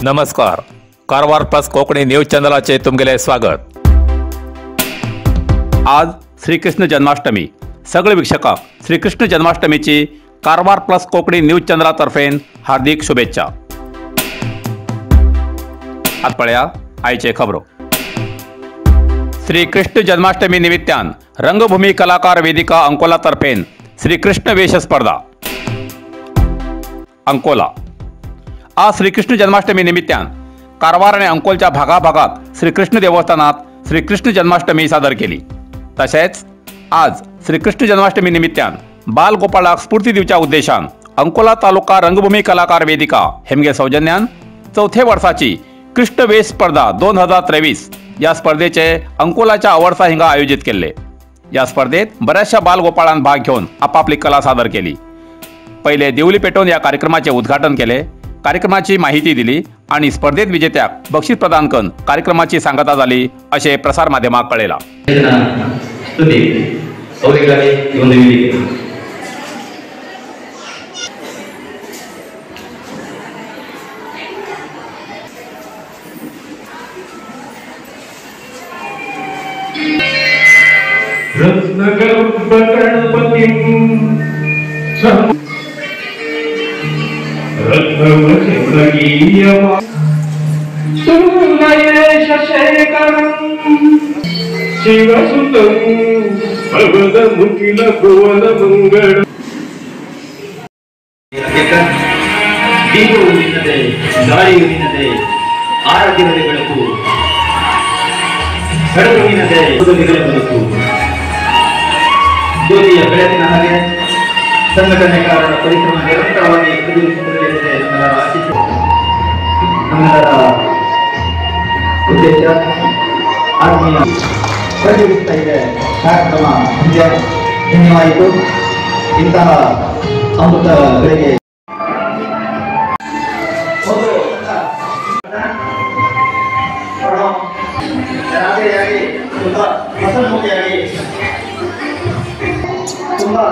नमस्कार. Karwar plus Konkani news चॅनलाचे तुमगेले स्वागत. आज श्रीकृष्ण जन्माष्टमी. सगळे वीक्षकांक श्रीकृष्ण जन्माष्टमीची कारवार प्लस कोकणी न्यूज चॅनलातर्फेन हार्दिक शुभेच्छा. आत पळया आयचे खबरो. श्रीकृष्ण जन्माष्टमी निमित्तान रंगभूमी कलाकार वेदिका अंकोला तर्फेन श्रीकृष्ण वेश स्पर्धा. अंकोला आज श्रीकृष्ण जन्माष्टमी निमित्तान कारवार आणि अंकोलच्या भागाभागात श्रीकृष्ण देवस्थानात श्रीकृष्ण जन्माष्टमी सादर केली. तसेच आज श्रीकृष्ण जन्माष्टमी निमित्तान बाल गोपाळाक स्फूर्ती दिवच्या उद्देशान अंकोला तालुका रंगभूमी कलाकार वेदिका हेमगे सौजन्यान चौथे वर्षाची कृष्ण वेश स्पर्धा 2023 या स्पर्धेचे अंकोलाच्या आवडसा हिंगा आयोजित केले. या स्पर्धेत बऱ्याचशा बाल गोपाळान भाग घेऊन आपापली कला सादर केली. पहिले दिवली पेटवून या कार्यक्रमाचे उद्घाटन केले, कार्यक्रमाची माहिती दिली आणि स्पर्धेत विजेत्याक बक्षीस प्रदान करून कार्यक्रमाची सांगता झाली असे प्रसार माध्यमाक कळेला. ಸಂಘಟನೆಗಾರರ ಪರಿಶ್ರಮ ನಿರಂತರವಾಗಿ ಎದುರಿಸುತ್ತಿದೆ. ನಮ್ಮೆಲ್ಲರ ಉದ್ದೇಶ ಆತ್ಮೀಯ ಪ್ರತಿನಿಧಿಸ್ತಾ ಇದೆ. ಕಾರ್ಯಕ್ರಮ ಧನ್ಯವಾಯಿತು. ಇಂತಹ ಅಮೃತಗಳಿಗೆ ತುಂಬಾ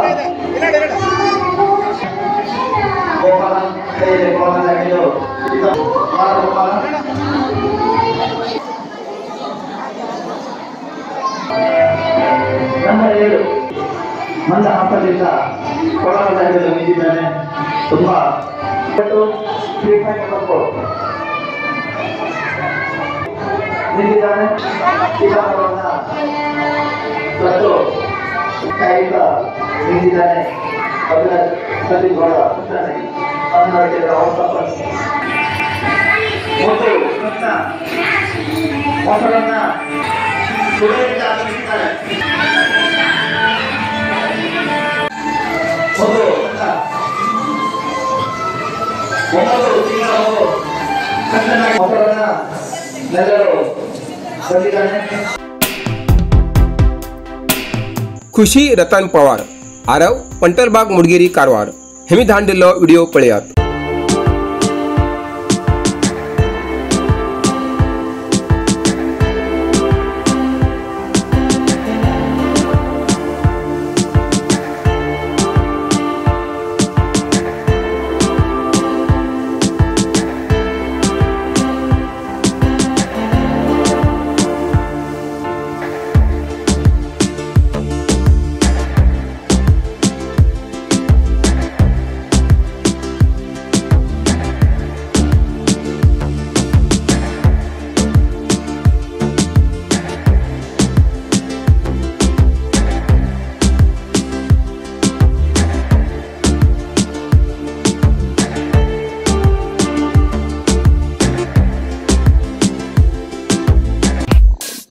ಮಂದ ಹಬ್ಬದಿಂದ ಕೋಲಾರದಲ್ಲಿ ನಿಂತಿದ್ದಾನೆ. ತುಂಬಾ ನಿಂತಿದ್ದಾನೆ. ಮತ್ತು ಕೈಯಿಂದ ನಿಂತಿದ್ದಾನೆ. ಅದರ ಸತಿಗೌಡ ಕನ್ನಡ ಮೊಸರನ್ನ ಸುರೇಂದ್ರ ನಿಂತಿದ್ದಾರೆ. खुशी रतन पवार आरव पंटरबाग मुडगेरी कारवार हेमी धाडलेलो व्हिडिओ पळयात.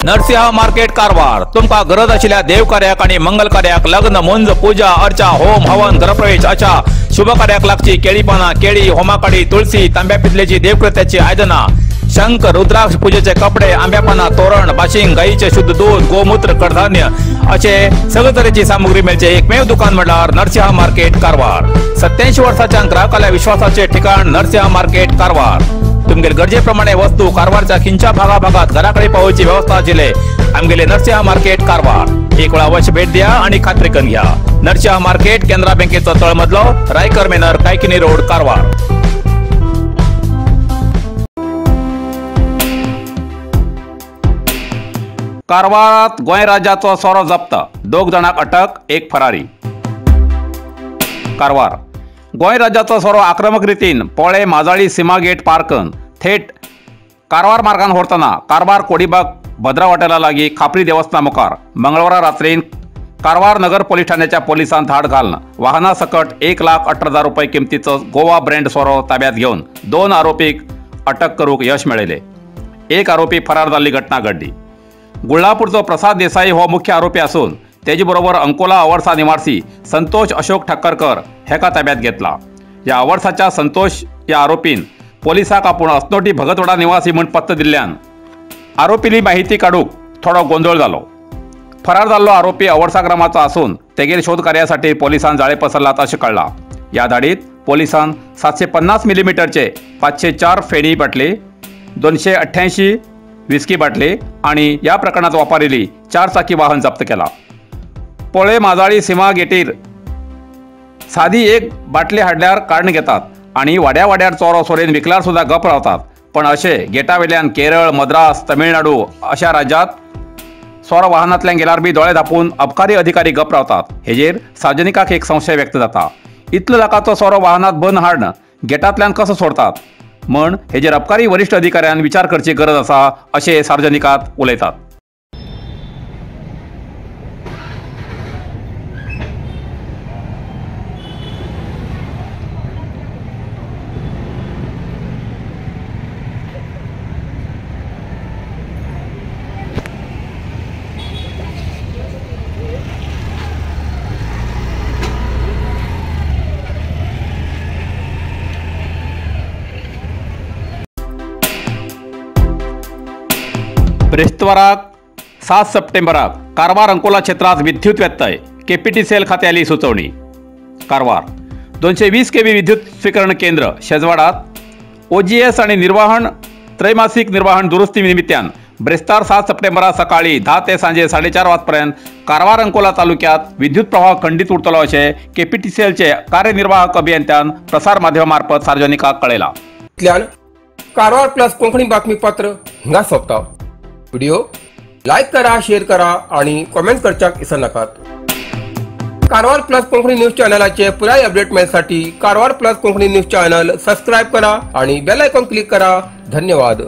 नरसिंह मार्केट कारवार तुमका गरज आशिल्ल्या देव कार्याक आणि मंगल कार्याक, लग्न, मुंज, पूजा, अर्चा, होम, हवन, गृहप्रवेश अशा शुभ कार्याक लागची केळी पाना, केळी, होमाकडी, तुळसी, तांब्या पितलेची देवकृत्याची आयदना, शंख, रुद्राक्ष पूजेचे कपडे, आंब्या पाना, तोरण, बाशिंग, गाईचे शुद्ध दूध, गोमूत्र, कडधान्य असे सगळे तरेची सामुग्री मेळचे एकमेव दुकान म्हणल्यार नरसिंह मार्केट कारवार. 87 वर्षांच्या ग्राहकाल्या विश्वासाचे ठिकाण नरसिंह मार्केट कारवार. तुमगेर गरजेप्रमाणे वस्तू कारवारच्या खिंच्या भागाभागात घराकडे पावोवची व्यवस्था आशिल्ले आमगेले नरसिंह मार्केट कारवार. एक वेळ अवश्य भेट द्या आणि खात्री करून घ्या. नरसिंह मार्केट केंद्रा बँकेचो तळमजलो, रायकर मेनर, कायकिनी रोड, कारवार. कारवारात गोंय राज्याचो सोरो जप्त, 2 जाणांक अटक, 1 फरारी. कारवार गोंय राज्याचो सोरो आक्रमक रितीन पोळे माजाळी सीमा गेट पार करून थेट कारवार मार्गान व्हरतना कारवार कोडीबाग भद्रा हॉटेला लागीं खापरी देवस्थाना मुखार मंगळवारा रात्रीन कारवार नगर पोलीस ठाण्याच्या पोलिसांन धाड घालन वाहना सकट 1,18,000 रुपये किमतीचो गोवा ब्रँड सोरो ताब्यात घेवन 2 आरोपीक अटक करूंक यश मेळयलें. 1 आरोपी फरार जाल्ली घटना घडली. गुळ्ळापूरचो प्रसाद देसाई हो मुख्य आरोपी असून तेजे बरोबर अंकोला अवर्सा निवासी संतोष अशोक ठक्करकर हेका ताब्यात घेतला. ह्या अवर्साच्या संतोष ह्या आरोपीन पोलिसांक आपूण अस्नोटी भगतवाडा निवासी म्हूण पत्तो दिल्ल्यान आरोपीली माहिती काडूंक थोडो गोंधळ जालो. फरार जाल्लो आरोपी अवर्सा ग्रामाचो असून तेगेर शोध कार्यासाठी पोलिसांन जाळे पसरलात अशें कळलां. ह्या धाडीत पोलिसांन 750 मिलीमीटरचे 504 फेणी बाटली, 288 विस्की बाटली आणि ह्या प्रकरणात वापरिल्ली 4 चाकी वाहन जप्त केला. पोळे माजाळी सीमा गेटीर सादी एक बाटली हाडल्यार काडून घेतात आणि वाड्या वाड्यार चोरो सोरेन विकल्यार सुद्धा गप रावतात. पण अशे गेटावेल्यान केरळ, मद्रास, तमिळनाडू अशा राज्यांत सोरो वाहनांतल्यान गेल्यार बी दोळे धापून अबकारी अधिकारी गप रावतात. हेजेर सार्वजनिकाक एक संशय व्यक्त जाता. इतलो लाखाचो सोरो वाहनांत बंद हाडन गेटांतल्यान कसो सोडतात म्हण हेजेर अबकारी वरिश्ठ अधिकाऱ्यान विचार करची गरज आसा अशें सार्वजनिकांत उलयतात. ब्रेस्ताराक 7 सप्टेंबराक कारवार अंकोला क्षेत्रात विद्युत व्यत्यय, KPTCL खात्याली सुचोवणी. कारवार 220 kV विद्युत स्वीकरण केंद्र शेजवाडात OGS आणि निर्वाहन त्रैमासिक निर्वाहन दुरुस्ती निमित्तान ब्रेस्तार 7 सप्टेंबराक सकाळी 10 ते सांजे 4:30 वाजपर्यंत कारवार अंकोला तालुक्यात विद्युत प्रवाह खंडीत उरतलो अशें KPTCLचे कार्यनिर्वाहक अभियंत्यान प्रसार माध्यमांमार्फत सार्वजनिकांक कळयलां. इतल्यान कारवार प्लस कोंकणी बातमीपत्र हिंगा सोंपता. व्हिडिओ लाईक करा, शेअर करा आणि कमेंट करच्याक विसरू नकात. कारवार प्लस कोंकणी न्यूज चॅनलाचे पुराय अपडेट मेळसाठी Karwar plus Konkani news channel subscribe करा आणि बेल आयकॉन क्लिक करा. धन्यवाद.